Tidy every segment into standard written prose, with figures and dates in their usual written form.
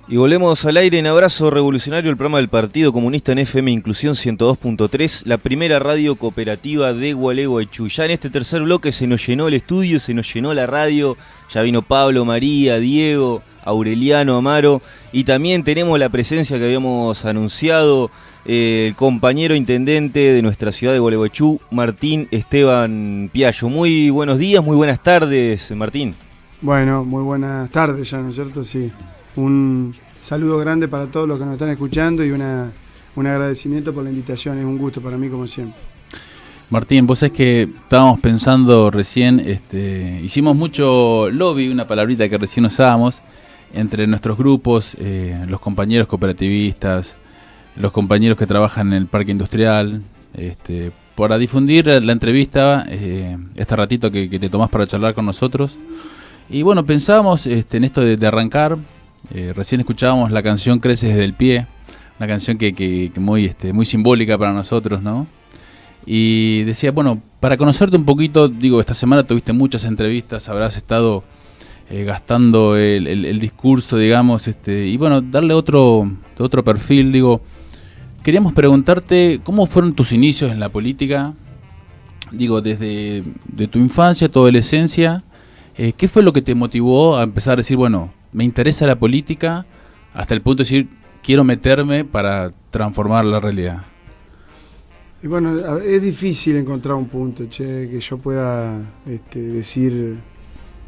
Y volvemos al aire en Abrazo Revolucionario, el programa del Partido Comunista en FM Inclusión 102.3, la primera radio cooperativa de Gualeguaychú. Ya en este tercer bloque se nos llenó el estudio, se nos llenó la radio, ya vino Pablo, María, Diego, Aureliano, Amaro, y también tenemos la presencia que habíamos anunciado, el compañero intendente de nuestra ciudad de Gualeguaychú, Martín Esteban Piallo. Muy buenos días, muy buenas tardes, Martín. Bueno, muy buenas tardes ya, ¿no es cierto? Sí. Un saludo grande para todos los que nos están escuchando y un agradecimiento por la invitación. Es un gusto para mí, como siempre. Martín, vos sabés que estábamos pensando recién, hicimos mucho lobby, una palabrita que recién usábamos, entre nuestros grupos, los compañeros cooperativistas, los compañeros que trabajan en el parque industrial, para difundir la entrevista, este ratito que te tomás para charlar con nosotros. Y bueno, pensábamos en esto de arrancar. Recién escuchábamos la canción Crece desde el pie, una canción que muy simbólica para nosotros, ¿no? Y decía, bueno, para conocerte un poquito, digo, esta semana tuviste muchas entrevistas, habrás estado gastando el discurso, digamos, y bueno, darle otro perfil, digo, queríamos preguntarte cómo fueron tus inicios en la política, digo, desde de tu infancia, tu adolescencia, ¿qué fue lo que te motivó a empezar a decir, bueno, me interesa la política, hasta el punto de decir, quiero meterme para transformar la realidad? Y bueno, es difícil encontrar un punto, que yo pueda decir,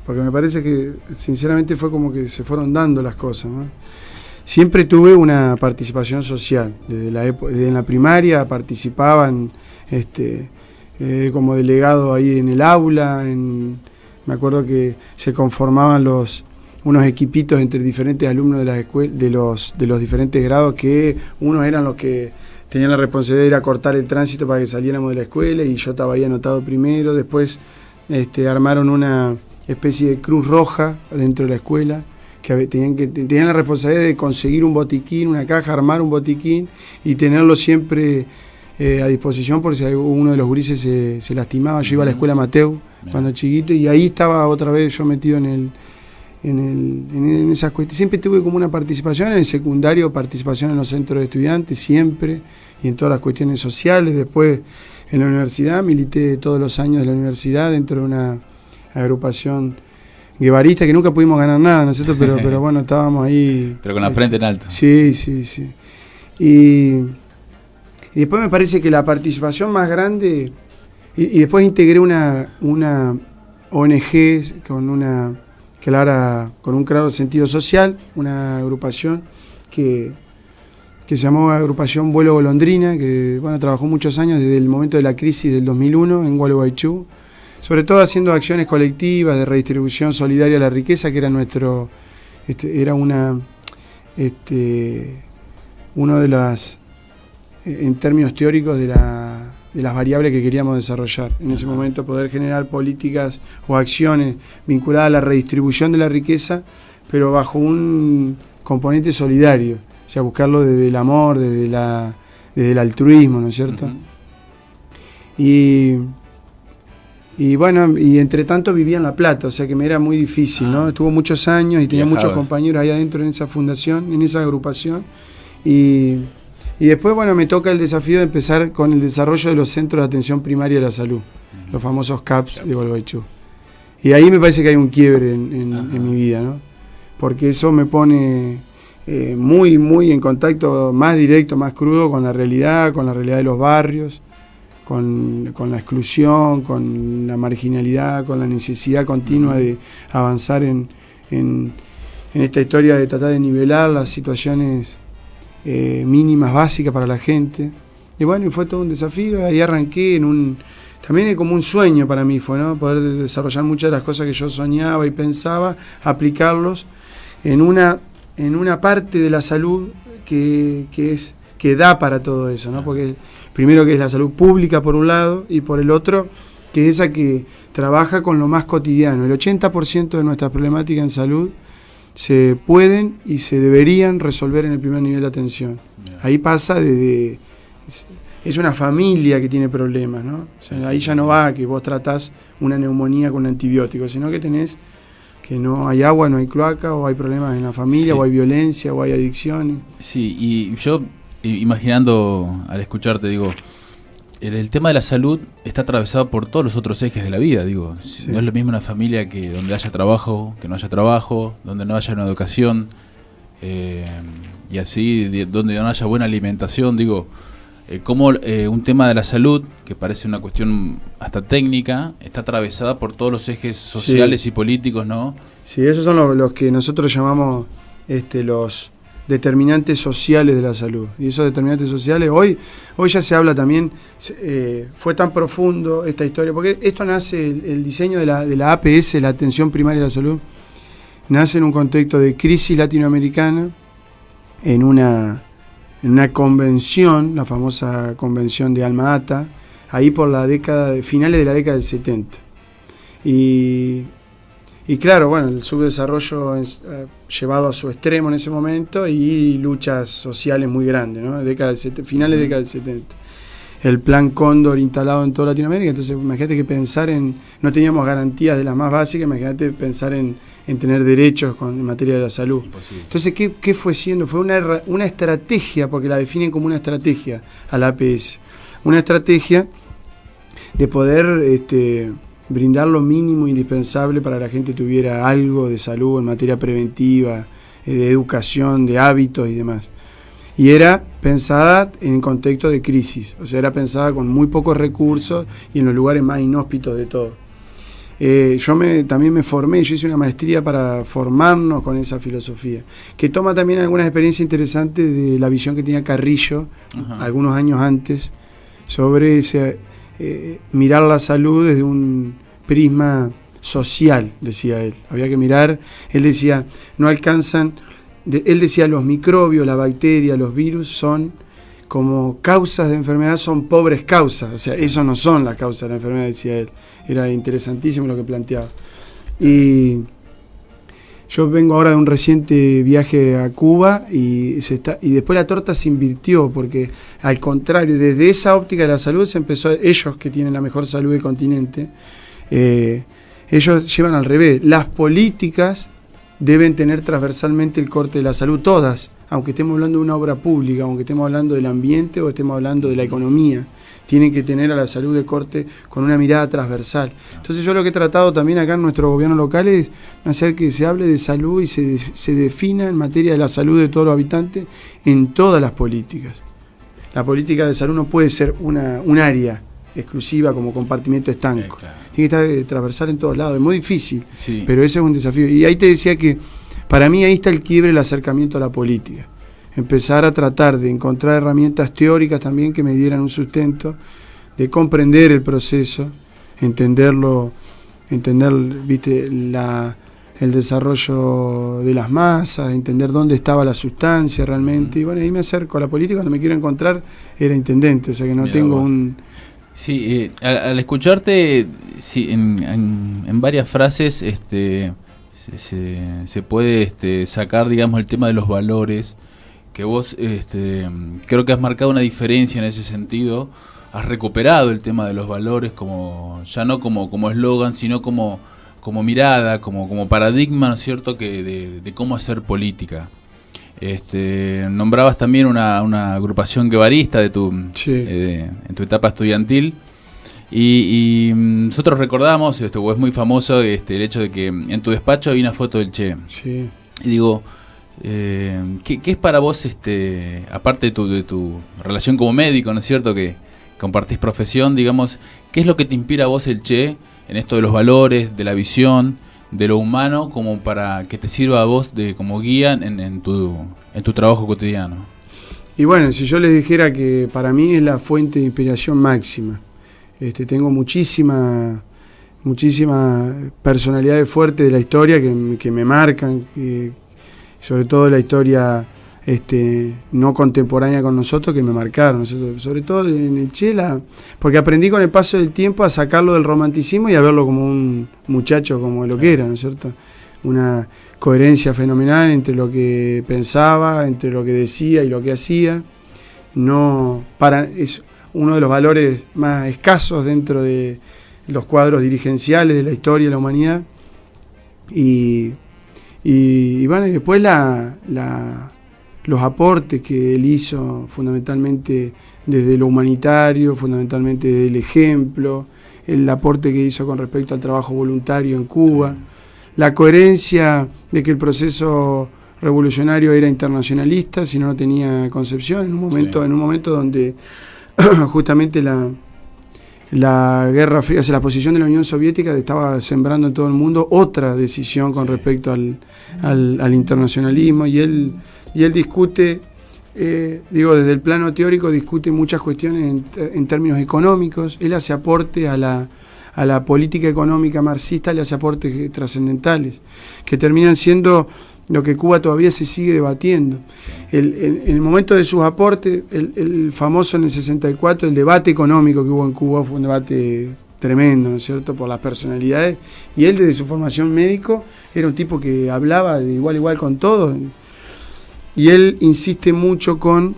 porque me parece que sinceramente fue como que se fueron dando las cosas, ¿no? Siempre tuve una participación social, desde la primaria participaban como delegado ahí en el aula, me acuerdo que se conformaban unos equipitos entre diferentes alumnos de las de los diferentes grados, que unos eran los que tenían la responsabilidad de ir a cortar el tránsito para que saliéramos de la escuela, y yo estaba ahí anotado primero. Después armaron una especie de cruz roja dentro de la escuela, que tenían la responsabilidad de conseguir un botiquín, una caja, armar un botiquín y tenerlo siempre a disposición por si uno de los gurises se lastimaba. Yo iba a la escuela Mateo cuando chiquito, y ahí estaba otra vez yo metido en esas cuestiones. Siempre tuve como una participación en el secundario, participación en los centros de estudiantes, siempre, y en todas las cuestiones sociales. Después en la universidad, milité todos los años de la universidad dentro de una agrupación guevarista, que nunca pudimos ganar nada, ¿no es cierto? Pero bueno, estábamos ahí. Pero con la frente en alto. Sí. Y después me parece que la participación más grande, y después integré una ONG con un claro sentido social, una agrupación que se llamó Agrupación Vuelo Golondrina, que bueno, trabajó muchos años desde el momento de la crisis del 2001 en Gualeguaychú, sobre todo haciendo acciones colectivas de redistribución solidaria de la riqueza, que era era uno de las, en términos teóricos, de las variables que queríamos desarrollar. En ese momento, poder generar políticas o acciones vinculadas a la redistribución de la riqueza, pero bajo un componente solidario, o sea, buscarlo desde el amor, desde el altruismo, ¿no es cierto? Uh-huh. Y bueno, y entre tanto vivía en La Plata, o sea que me era muy difícil, ¿no? Estuvo muchos años y tenía muchos compañeros ahí adentro en esa fundación, en esa agrupación, y después, bueno, me toca el desafío de empezar con el desarrollo de los centros de atención primaria de la salud, los famosos CAPS de Gualeguaychú. Y ahí me parece que hay un quiebre en mi vida, ¿no? Porque eso me pone muy, muy en contacto más directo, más crudo con la realidad de los barrios, con la exclusión, con la marginalidad, con la necesidad continua de avanzar en esta historia de tratar de nivelar las situaciones mínimas, básicas para la gente. Y bueno, y fue todo un desafío. Ahí arranqué también como un sueño para mí fue, ¿no? Poder desarrollar muchas de las cosas que yo soñaba y pensaba, aplicarlos en una parte de la salud que da para todo eso, ¿no? Porque primero que es la salud pública por un lado, y por el otro que es esa que trabaja con lo más cotidiano. El 80% de nuestras problemáticas en salud se pueden y se deberían resolver en el primer nivel de atención. Ahí pasa es una familia que tiene problemas, ¿no? O sea, ahí ya no va que vos tratás una neumonía con un antibiótico, sino que tenés que no hay agua, no hay cloaca, o hay problemas en la familia, sí. o hay violencia, o hay adicciones. Sí, y yo imaginando al escucharte, digo, el tema de la salud está atravesado por todos los otros ejes de la vida, digo. Sí. No es lo mismo una familia que donde haya trabajo, que no haya trabajo, donde no haya una educación, y así, donde no haya buena alimentación, digo, como un tema de la salud, que parece una cuestión hasta técnica, está atravesada por todos los ejes sociales y políticos, ¿no? Sí, esos son los que nosotros llamamos los determinantes sociales de la salud. Y esos determinantes sociales, hoy ya se habla también, fue tan profundo esta historia, porque esto nace, el diseño de la APS, la Atención Primaria de la Salud, nace en un contexto de crisis latinoamericana, en una convención, la famosa convención de Alma-Ata, ahí por finales de la década del 70. Y claro, bueno, el subdesarrollo llevado a su extremo en ese momento y luchas sociales muy grandes, ¿no? Finales de década del 70. El plan Cóndor instalado en toda Latinoamérica, entonces imagínate que no teníamos garantías de las más básicas, imagínate pensar en tener derechos en materia de la salud. Imposible. Entonces, ¿qué fue siendo? Fue una estrategia, porque la definen como una estrategia a la APS. Una estrategia de poder brindar lo mínimo indispensable para que la gente tuviera algo de salud en materia preventiva, de educación, de hábitos y demás. Y era pensada en contexto de crisis, o sea, era pensada con muy pocos recursos y en los lugares más inhóspitos de todo. Yo también me formé, yo hice una maestría para formarnos con esa filosofía, que toma también algunas experiencias interesantes de la visión que tenía Carrillo, algunos años antes, sobre mirar la salud desde un prisma social, decía él. Había que mirar, él decía, no alcanzan... Él decía, los microbios, las bacterias, los virus son como causas de enfermedad, son pobres causas. O sea, eso no son las causas de la enfermedad, decía él. Era interesantísimo lo que planteaba. Y yo vengo ahora de un reciente viaje a Cuba y después la torta se invirtió, porque al contrario, desde esa óptica de la salud se empezó, ellos que tienen la mejor salud del continente, ellos llevan al revés. Las políticas deben tener transversalmente el corte de la salud, todas, aunque estemos hablando de una obra pública, aunque estemos hablando del ambiente o estemos hablando de la economía, tienen que tener a la salud de corte con una mirada transversal. Entonces yo lo que he tratado también acá en nuestro gobierno local es hacer que se hable de salud y se defina en materia de la salud de todos los habitantes en todas las políticas. La política de salud no puede ser un área exclusiva como compartimento estanco. Claro. Tiene que estar transversal en todos lados. Es muy difícil, sí, pero ese es un desafío. Y ahí te decía que para mí ahí está el quiebre, el acercamiento a la política. Empezar a tratar de encontrar herramientas teóricas también que me dieran un sustento, de comprender el proceso, entender ¿viste? El desarrollo de las masas, entender dónde estaba la sustancia realmente. Y bueno, ahí me acerco a la política. Cuando me quiero encontrar, era intendente, o sea que no tengo un... Sí, al escucharte, sí, en varias frases se puede sacar, digamos, el tema de los valores, que vos creo que has marcado una diferencia en ese sentido, has recuperado el tema de los valores ya no como eslogan, sino como mirada, como paradigma, ¿no es cierto?, de cómo hacer política. Nombrabas también una agrupación guevarista en tu etapa estudiantil y nosotros recordamos, es muy famoso el hecho de que en tu despacho hay una foto del Che. Sí. Y digo, ¿qué es para vos, aparte de tu relación como médico, ¿no es cierto?, que compartís profesión, digamos, ¿qué es lo que te inspira a vos el Che en esto de los valores, de la visión, de lo humano, como para que te sirva a vos como guía en tu trabajo cotidiano? Y bueno, si yo les dijera que para mí es la fuente de inspiración máxima, tengo muchísimas personalidades fuertes de la historia que me marcan, sobre todo la historia no contemporánea con nosotros, que me marcaron, sobre todo en el Che, porque aprendí con el paso del tiempo a sacarlo del romanticismo y a verlo como un muchacho, como lo que era, ¿no es cierto? Una coherencia fenomenal entre lo que pensaba, entre lo que decía y lo que hacía. Es uno de los valores más escasos dentro de los cuadros dirigenciales de la historia de la humanidad. Y bueno, y después los aportes que él hizo, fundamentalmente desde lo humanitario, fundamentalmente desde el ejemplo, el aporte que hizo con respecto al trabajo voluntario en Cuba, la coherencia de que el proceso revolucionario era internacionalista, si no tenía concepción, en un momento donde justamente la Guerra Fría, o sea, la posición de la Unión Soviética estaba sembrando en todo el mundo otra decisión con respecto al internacionalismo, y él discute, desde el plano teórico discute muchas cuestiones en términos económicos. Él hace aporte a la política económica marxista, le hace aportes trascendentales, que terminan siendo lo que Cuba todavía se sigue debatiendo. En el momento de sus aportes, el famoso en el 64, el debate económico que hubo en Cuba fue un debate tremendo, ¿no es cierto?, por las personalidades, y él desde su formación médico era un tipo que hablaba de igual a igual con todos, y él insiste mucho con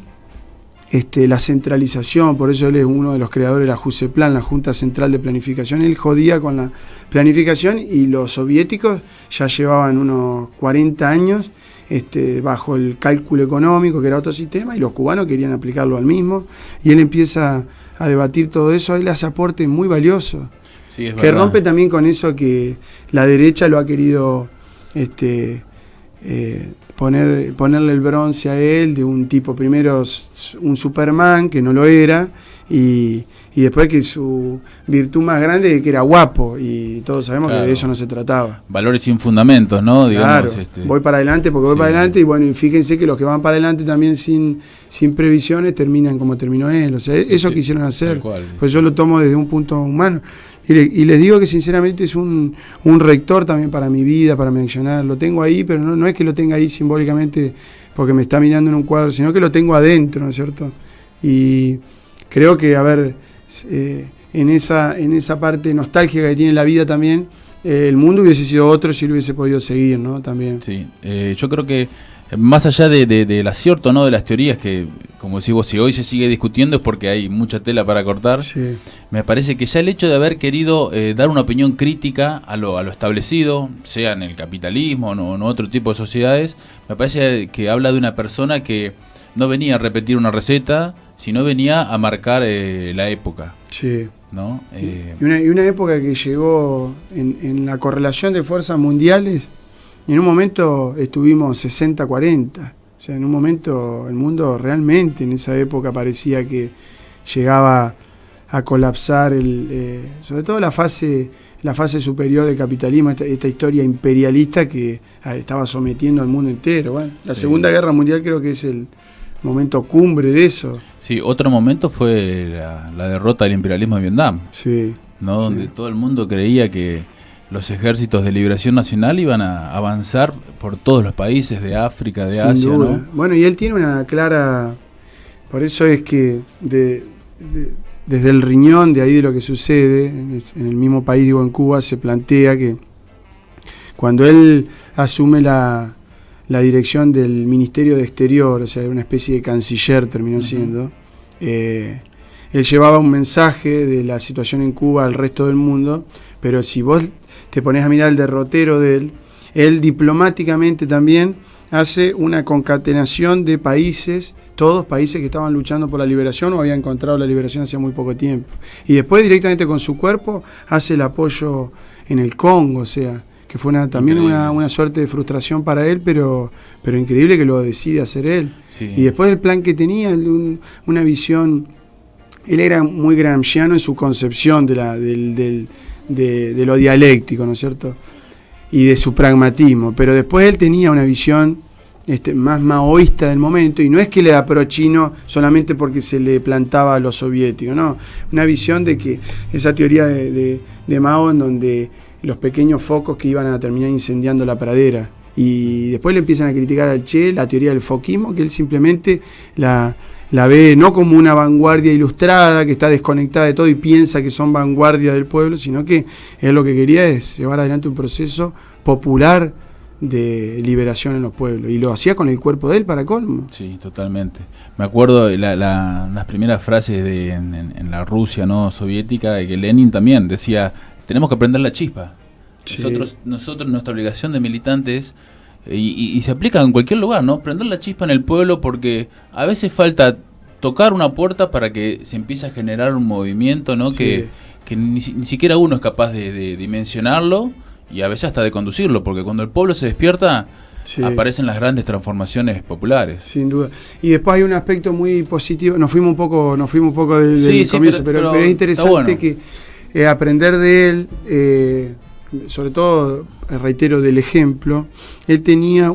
la centralización. Por eso él es uno de los creadores de la JUSEPLAN, la Junta Central de Planificación. Él jodía con la planificación, y los soviéticos ya llevaban unos 40 años bajo el cálculo económico, que era otro sistema, y los cubanos querían aplicarlo al mismo, y él empieza a debatir todo eso. Él hace aportes muy valiosos, sí, que rompe también con eso que la derecha lo ha querido ponerle el bronce a él, de un tipo, primero un Superman, que no lo era, y después que su virtud más grande es que era guapo, y todos sabemos que de eso no se trataba. Valores sin fundamentos, ¿no? Digamos, claro, voy para adelante porque voy para adelante, y bueno, y fíjense que los que van para adelante también sin previsiones terminan como terminó él. O sea, eso quisieron hacer, pues yo lo tomo desde un punto humano. Y les digo que sinceramente es un rector también para mi vida, para mi accionar. Lo tengo ahí, pero no es que lo tenga ahí simbólicamente porque me está mirando en un cuadro, sino que lo tengo adentro, ¿no es cierto? Y creo que, en esa parte nostálgica que tiene la vida también, el mundo hubiese sido otro si lo hubiese podido seguir, ¿no? También. Sí, yo creo que más allá del acierto, ¿no?, de las teorías, que como decís vos, si hoy se sigue discutiendo es porque hay mucha tela para cortar. Sí. Me parece que ya el hecho de haber querido dar una opinión crítica a lo establecido, sea en el capitalismo o en otro tipo de sociedades, me parece que habla de una persona que no venía a repetir una receta, sino venía a marcar la época. Sí. ¿No? Y una época que llegó en la correlación de fuerzas mundiales. En un momento estuvimos 60-40, o sea, en un momento el mundo realmente en esa época parecía que llegaba a colapsar, sobre todo la fase superior del capitalismo, esta historia imperialista que estaba sometiendo al mundo entero. Bueno, la Segunda Guerra Mundial creo que es el momento cumbre de eso. Sí, otro momento fue la derrota del imperialismo de Vietnam, sí, ¿no? Donde todo el mundo creía que los ejércitos de liberación nacional iban a avanzar por todos los países de África, de Asia, duda, ¿no? Bueno, y él tiene una clara... Por eso es que desde el riñón de ahí de lo que sucede, en el mismo país, digo, en Cuba, se plantea que cuando él asume la dirección del Ministerio de Exterior, o sea, una especie de canciller terminó siendo, él llevaba un mensaje de la situación en Cuba al resto del mundo, pero si vos te pones a mirar el derrotero de él diplomáticamente también hace una concatenación de países, todos países que estaban luchando por la liberación o habían encontrado la liberación hace muy poco tiempo. Y después directamente con su cuerpo hace el apoyo en el Congo, o sea, que fue también una suerte de frustración para él, pero increíble que lo decide hacer él. Sí. Y después el plan que tenía, una visión, él era muy gramsciano en su concepción de lo dialéctico, ¿no es cierto?, y de su pragmatismo, pero después él tenía una visión más maoísta del momento, y no es que le aprochino solamente porque se le plantaba a los soviéticos, no, una visión de que esa teoría de Mao, en donde los pequeños focos que iban a terminar incendiando la pradera, y después le empiezan a criticar al Che la teoría del foquismo, que él simplemente la ve no como una vanguardia ilustrada que está desconectada de todo y piensa que son vanguardia del pueblo, sino que él lo que quería es llevar adelante un proceso popular de liberación en los pueblos, y lo hacía con el cuerpo de él, para colmo. Sí, totalmente. Me acuerdo las primeras frases en la Rusia, ¿no?, soviética, de que Lenin también decía: tenemos que prender la chispa. Sí. Nosotros nuestra obligación de militantes y se aplica en cualquier lugar, ¿no? Prender la chispa en el pueblo, porque a veces falta tocar una puerta para que se empiece a generar un movimiento, ¿no? Sí. Que ni siquiera uno es capaz de dimensionarlo y a veces hasta de conducirlo, porque cuando el pueblo se despierta, sí, aparecen las grandes transformaciones populares. Sin duda. Y después hay un aspecto muy positivo, nos fuimos un poco del comienzo, pero es interesante, bueno, que aprender de él, sobre todo, reitero, del ejemplo. Él tenía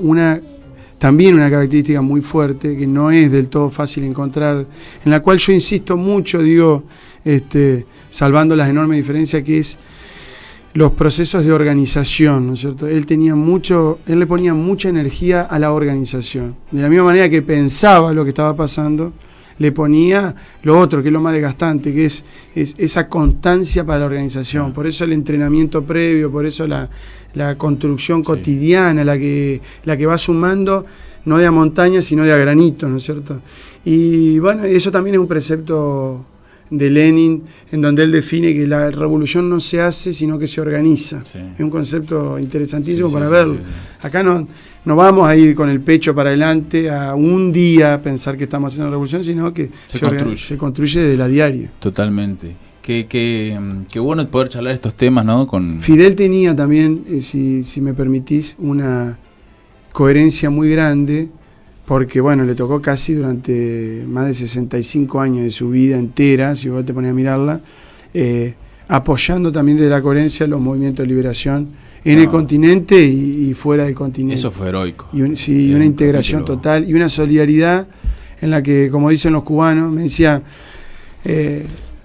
también una característica muy fuerte, que no es del todo fácil encontrar, en la cual yo insisto mucho, digo, salvando las enormes diferencias, que es los procesos de organización, ¿no es cierto? Él le ponía mucha energía a la organización. De la misma manera que pensaba lo que estaba pasando, le ponía lo otro, que es lo más desgastante, que es esa constancia para la organización. Por eso el entrenamiento previo, por eso la construcción cotidiana, la que va sumando, no de a montaña, sino de a granito, ¿no es cierto? Y bueno, eso también es un precepto de Lenin, en donde él define que la revolución no se hace, sino que se organiza. Sí. Es un concepto interesantísimo para verlo. Sí. Acá no vamos a ir con el pecho para adelante a un día pensar que estamos haciendo una revolución, sino que se construye desde la diaria. Totalmente. Qué bueno poder charlar estos temas, ¿no? Fidel tenía también, si me permitís, una coherencia muy grande, porque bueno, le tocó casi durante más de 65 años de su vida entera, si vos te pones a mirarla, apoyando también desde la coherencia los movimientos de liberación en el continente y fuera del continente. Eso fue heroico. Y una integración total y una solidaridad en la que, como dicen los cubanos, me decía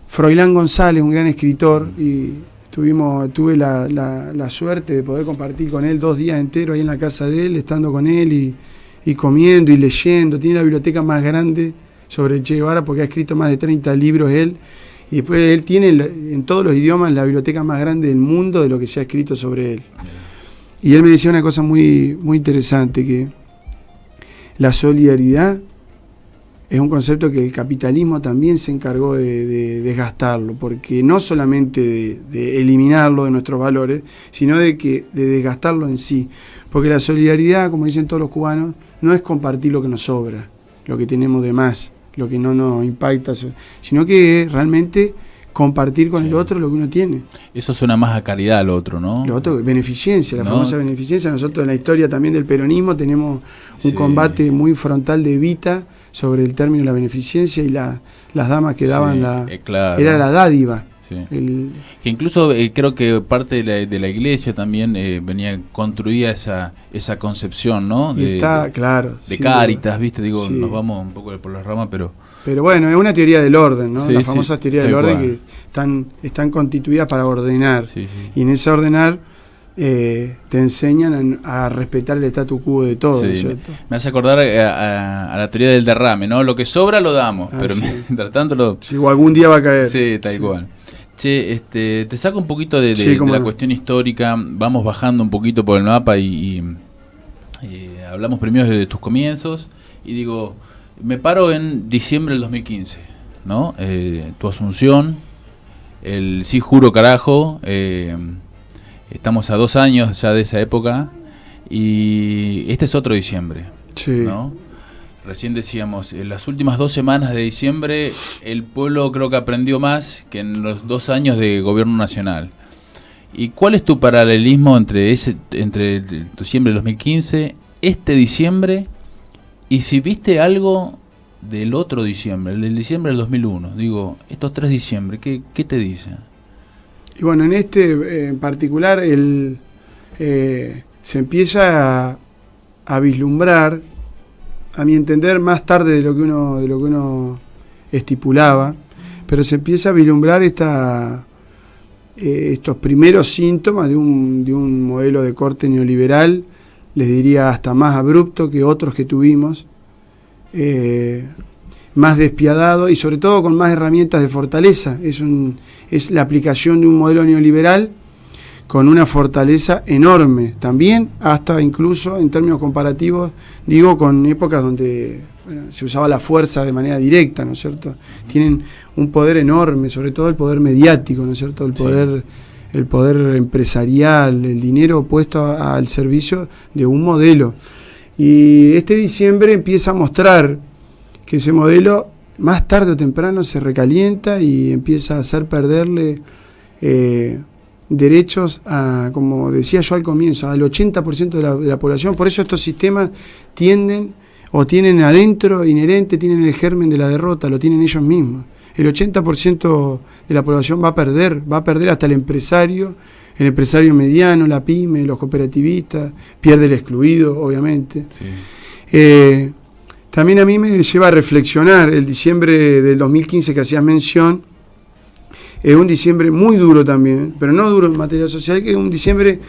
Froilán González, un gran escritor, y tuve la suerte de poder compartir con él 2 días enteros ahí en la casa de él, estando con él y comiendo y leyendo. Tiene la biblioteca más grande sobre Che Guevara, porque ha escrito más de 30 libros él, y después él tiene en todos los idiomas la biblioteca más grande del mundo de lo que se ha escrito sobre él. Y él me decía una cosa muy, muy interesante, que la solidaridad es un concepto que el capitalismo también se encargó de desgastarlo, porque no solamente de eliminarlo de nuestros valores, sino de desgastarlo en sí. Porque la solidaridad, como dicen todos los cubanos, no es compartir lo que nos sobra, lo que tenemos de más, lo que no nos impacta, sino que es realmente compartir con el otro lo que uno tiene. Eso suena más a caridad al otro, ¿no? Lo otro, beneficencia, la famosa beneficencia. Nosotros en la historia también del peronismo tenemos un combate muy frontal de Evita sobre el término de la beneficencia, y las damas que daban claro, era la dádiva. Sí. Que incluso creo que parte de la iglesia también venía construida esa concepción, ¿no? Claro. De Cáritas, ¿viste? Digo, nos vamos un poco por las ramas, pero bueno, es una teoría del orden, ¿no? Las famosas teorías del orden que están constituidas para ordenar. Sí. Y en ese ordenar te enseñan a respetar el statu quo de todo. Sí. Me hace acordar a la teoría del derrame, ¿no? Lo que sobra lo damos, pero mientras tanto o algún día va a caer. Sí, tal cual. Che, te saco un poquito de la cuestión histórica, vamos bajando un poquito por el mapa y hablamos primero de tus comienzos, y digo, me paro en diciembre del 2015, ¿no? Tu asunción, el sí juro carajo, estamos a 2 años ya de esa época, y este es otro diciembre, ¿no? Recién decíamos, en las últimas 2 semanas de diciembre el pueblo creo que aprendió más que en los 2 años de gobierno nacional. ¿Y cuál es tu paralelismo entre diciembre del 2015, este diciembre, y si viste algo del otro diciembre, el del diciembre del 2001? Digo, estos 3 diciembre, ¿qué te dicen? Y bueno, en este en particular se empieza a vislumbrar, a mi entender, más tarde de lo que uno estipulaba, pero se empieza a vislumbrar estos primeros síntomas de un modelo de corte neoliberal, les diría hasta más abrupto que otros que tuvimos, más despiadado y sobre todo con más herramientas de fortaleza. Es la aplicación de un modelo neoliberal con una fortaleza enorme, también hasta incluso en términos comparativos, digo, con épocas donde se usaba la fuerza de manera directa, ¿no es cierto? Tienen un poder enorme, sobre todo el poder mediático, ¿no es cierto? El poder el poder empresarial, el dinero puesto al servicio de un modelo. Y este diciembre empieza a mostrar que ese modelo más tarde o temprano se recalienta y empieza a hacer perderle derechos a, como decía yo al comienzo, al 80% de la población. Por eso estos sistemas tienen adentro inherente, tienen el germen de la derrota, lo tienen ellos mismos. El 80% de la población va a perder hasta el empresario mediano, la pyme, los cooperativistas, pierde el excluido, obviamente. Sí. También a mí me lleva a reflexionar el diciembre del 2015 que hacías mención. Es un diciembre muy duro también, pero no duro en materia social, que es un diciembre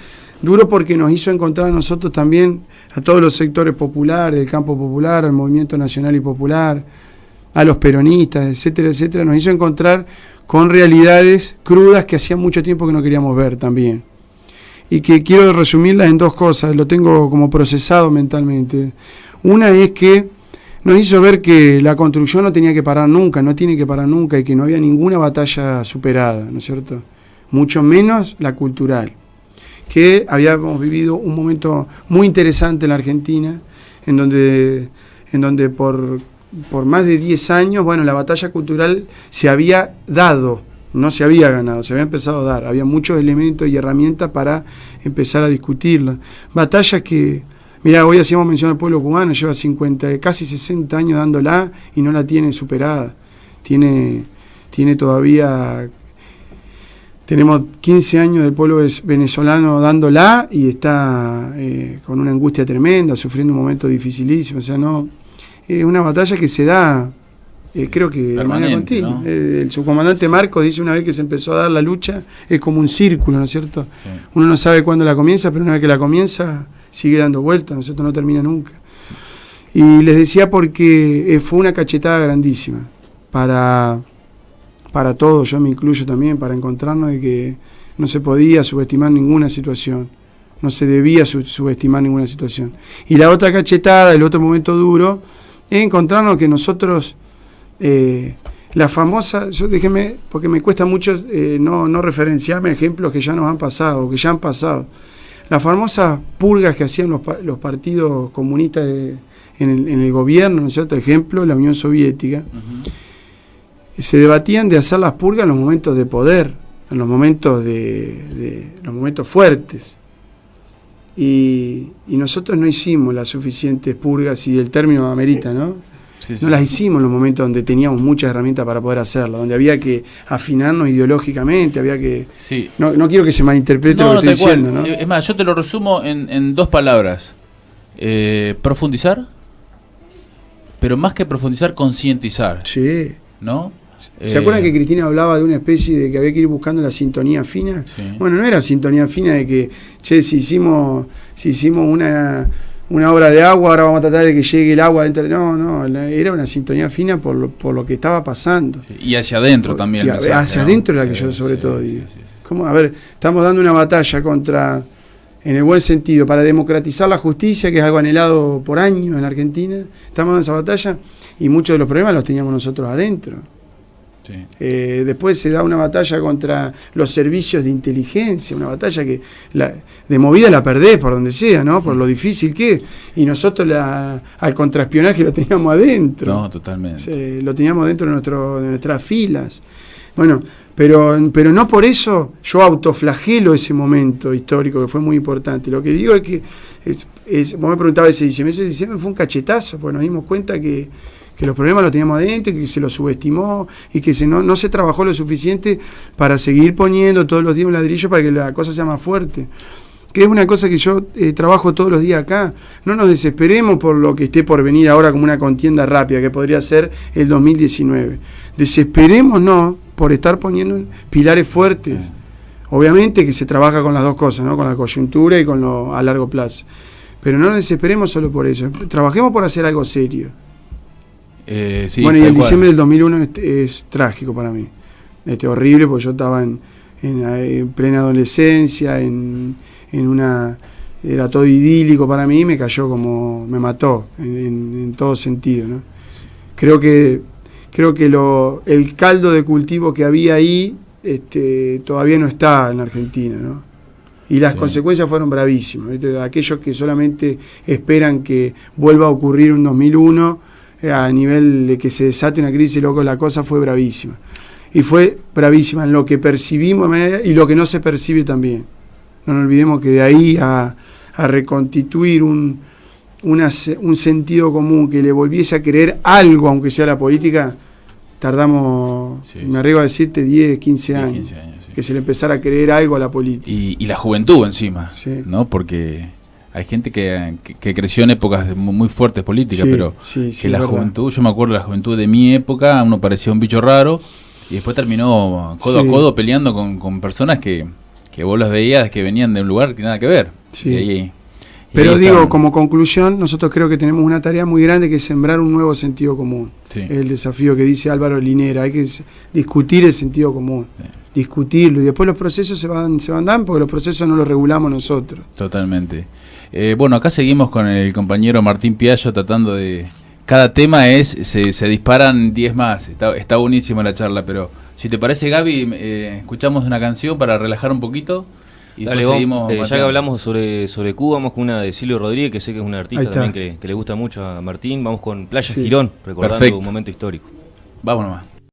duro porque nos hizo encontrar a nosotros también, a todos los sectores populares, del campo popular, al movimiento nacional y popular, a los peronistas, etcétera, etcétera, nos hizo encontrar con realidades crudas que hacía mucho tiempo que no queríamos ver también. Y que quiero resumirlas en dos cosas, lo tengo como procesado mentalmente. Una es que nos hizo ver que la construcción no tenía que parar nunca, no tiene que parar nunca, y que no había ninguna batalla superada, ¿no es cierto? Mucho menos la cultural. Que habíamos vivido un momento muy interesante en la Argentina, en donde por más de 10 años, bueno, la batalla cultural se había dado, no se había ganado, se había empezado a dar. Había muchos elementos y herramientas para empezar a discutirla. Batallas que, mirá, hoy hacíamos mención al pueblo cubano, lleva casi 60 años dándola y no la tiene superada. Tiene todavía... Tenemos 15 años del pueblo venezolano dándola y está con una angustia tremenda, sufriendo un momento dificilísimo. O sea, no... Es una batalla que se da, creo que de manera continua, ¿no? El subcomandante Marcos dice, una vez que se empezó a dar la lucha, es como un círculo, ¿no es cierto? Sí. Uno no sabe cuándo la comienza, pero una vez que la comienza, sigue dando vueltas, ¿no es cierto? No termina nunca. Sí. Y les decía porque fue una cachetada grandísima para todos, yo me incluyo también, para encontrarnos de que no se podía subestimar ninguna situación. No se debía subestimar ninguna situación. Y la otra cachetada, el otro momento duro, es encontrarnos que nosotros, la famosa, porque me cuesta mucho no referenciarme a ejemplos que ya nos han pasado, o que ya han pasado. Las famosas purgas que hacían los partidos comunistas en el gobierno, ¿no es cierto? Ejemplo, la Unión Soviética. Uh-huh. Se debatían de hacer las purgas en los momentos de poder, en los momentos los momentos fuertes. Y nosotros no hicimos las suficientes purgas, y el término amerita, ¿no? Sí. No las hicimos en los momentos donde teníamos muchas herramientas para poder hacerlo, donde había que afinarnos ideológicamente, había que... Sí. No quiero que se malinterprete lo que estoy diciendo, ¿no? Es más, yo te lo resumo en dos palabras. Profundizar, pero más que profundizar, concientizar. Sí. ¿No? ¿Se acuerdan que Cristina hablaba de una especie de que había que ir buscando la sintonía fina? Sí. Bueno, no era sintonía fina de que, si hicimos una obra de agua, ahora vamos a tratar de que llegue el agua dentro. No, era una sintonía fina por lo que estaba pasando. Sí. Y hacia adentro también. Hacia adentro es la que yo sobre todo digo. Sí. ¿Cómo? A ver, estamos dando una batalla en el buen sentido, para democratizar la justicia, que es algo anhelado por años en la Argentina. Estamos dando esa batalla y muchos de los problemas los teníamos nosotros adentro. Sí. Después se da una batalla contra los servicios de inteligencia, una batalla que de movida la perdés por donde sea, ¿no? Por lo difícil que es. Y nosotros al contraespionaje lo teníamos adentro. No, totalmente. Lo teníamos dentro de nuestras filas. Bueno, pero no por eso yo autoflagelo ese momento histórico que fue muy importante. Lo que digo es que, vos me preguntabas ese diciembre fue un cachetazo, porque nos dimos cuenta que los problemas los teníamos adentro, y que se los subestimó, y que no se trabajó lo suficiente para seguir poniendo todos los días un ladrillo para que la cosa sea más fuerte. Que es una cosa que yo trabajo todos los días acá. No nos desesperemos por lo que esté por venir ahora como una contienda rápida, que podría ser el 2019. Desesperémonos por estar poniendo pilares fuertes. Obviamente que se trabaja con las dos cosas, ¿no? Con la coyuntura y con lo a largo plazo. Pero no nos desesperemos solo por eso. Trabajemos por hacer algo serio. Sí, bueno, y el diciembre del 2001 es trágico para mí. Horrible, porque yo estaba en plena adolescencia, era todo idílico para mí, y me cayó me mató en todo sentido, ¿no? Sí. Creo que el caldo de cultivo que había ahí todavía no está en Argentina, ¿no? Y las consecuencias fueron bravísimas, ¿viste? Aquellos que solamente esperan que vuelva a ocurrir un 2001 a nivel de que se desate una crisis, loco, la cosa fue bravísima. Y fue bravísima en lo que percibimos y lo que no se percibe también. No nos olvidemos que de ahí a reconstituir un sentido común que le volviese a creer algo, aunque sea la política, tardamos, me arriesgo a decirte, 10, 15 años. 15 años sí. Que se le empezara a creer algo a la política. Y la juventud encima, ¿no? Porque hay gente que creció en épocas muy fuertes políticas, pero que la juventud, yo me acuerdo de la juventud de mi época, uno parecía un bicho raro, y después terminó codo a codo peleando con personas que vos las veías que venían de un lugar que nada que ver. Sí. Pero digo, como conclusión, nosotros creo que tenemos una tarea muy grande que es sembrar un nuevo sentido común. Sí. Es el desafío que dice Álvaro Linera, hay que discutir el sentido común, discutirlo, y después los procesos se van dando, porque los procesos no los regulamos nosotros. Totalmente. Bueno, acá seguimos con el compañero Martín Piallo tratando de... Cada tema se disparan 10 más, está buenísima la charla, pero si te parece, Gaby, escuchamos una canción para relajar un poquito. Y dale, seguimos, ya que hablamos sobre Cuba, vamos con una de Silvio Rodríguez, que sé que es un artista también que le gusta mucho a Martín. Vamos con Playa Girón, recordando un momento histórico. Vamos nomás.